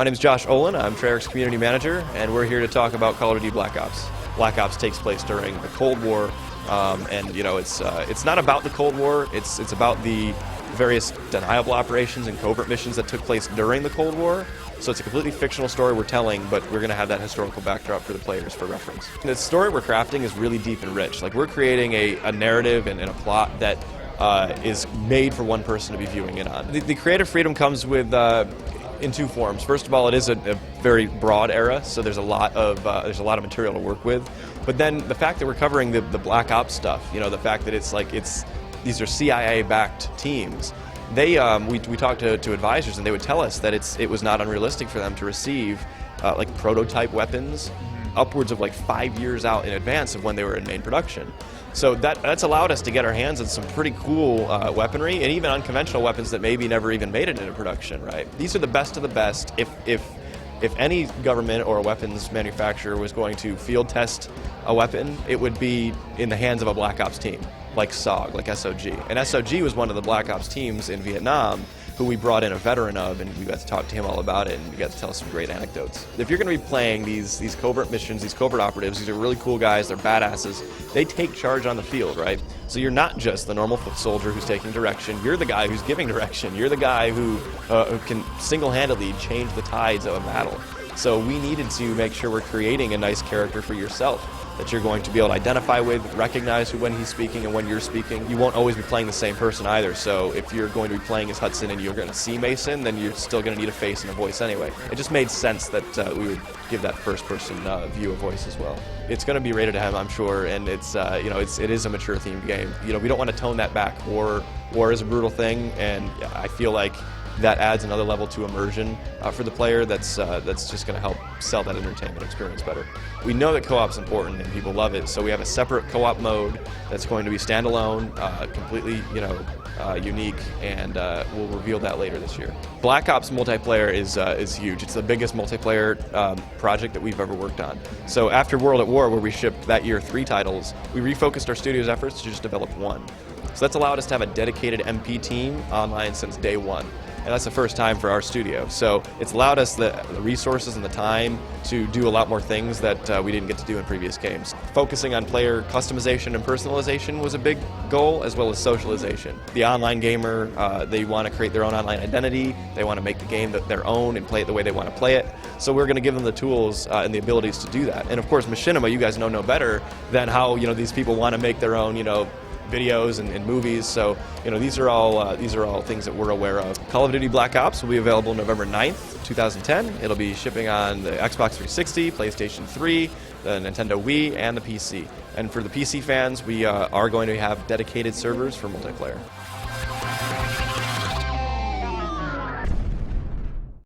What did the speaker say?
My name is Josh Olin. I'm Treyarch's community manager, and we're here to talk about Call of Duty Black Ops. Black Ops takes place during the Cold War, and it's not about the Cold War. It's about the various deniable operations and covert missions that took place during the Cold War. So it's a completely fictional story we're telling, but we're going to have that historical backdrop for the players for reference. The story we're crafting is really deep and rich. Like, we're creating a narrative and a plot that is made for one person to be viewing it on. The creative freedom comes with in two forms. First of all, it is a very broad era, so there's a lot of material to work with. But then the fact that we're covering the Black Ops stuff, the fact that these are CIA-backed teams. We talked to advisors, and they would tell us that it was not unrealistic for them to receive like prototype weapons upwards of like 5 years out in advance of when they were in main production. So that's allowed us to get our hands on some pretty cool weaponry, and even unconventional weapons that maybe never even made it into production. Right? These are the best of the best. If any government or weapons manufacturer was going to field test a weapon, it would be in the hands of a Black Ops team, like SOG, like SOG. And SOG was one of the Black Ops teams in Vietnam who we brought in a veteran of, and we got to talk to him all about it, and we got to tell some great anecdotes. If you're going to be playing these covert missions, these covert operatives, these are really cool guys, they're badasses, they take charge on the field, right? So you're not just the normal foot soldier who's taking direction, you're the guy who's giving direction, you're the guy who can single-handedly change the tides of a battle. So we needed to make sure we're creating a nice character for yourself that you're going to be able to identify with, recognize when he's speaking and when you're speaking. You won't always be playing the same person either, so if you're going to be playing as Hudson and you're going to see Mason, then you're still going to need a face and a voice anyway. It just made sense that we would give that first-person view a voice as well. It's going to be rated M, I'm sure, and it is a mature-themed game. We don't want to tone that back. War is a brutal thing, and I feel like that adds another level to immersion for the player that's just going to help sell that entertainment experience better. We know that co-op's important and people love it, so we have a separate co-op mode that's going to be standalone, completely unique, and we'll reveal that later this year. Black Ops multiplayer is huge. It's the biggest multiplayer project that we've ever worked on. So after World at War, where we shipped that year 3 titles, we refocused our studio's efforts to just develop one. So that's allowed us to have a dedicated MP team online since day one. And that's the first time for our studio. So it's allowed us the resources and the time to do a lot more things that we didn't get to do in previous games. Focusing on player customization and personalization was a big goal, as well as socialization. The online gamer, they want to create their own online identity, they want to make the game their own and play it the way they want to play it. So we're going to give them the tools and the abilities to do that. And of course, Machinima, you guys know no better than how these people want to make their own videos and movies, so these are all things that we're aware of. Call of Duty Black Ops will be available November 9th, 2010. It'll be shipping on the Xbox 360, PlayStation 3, the Nintendo Wii, and the PC. And for the PC fans, we are going to have dedicated servers for multiplayer.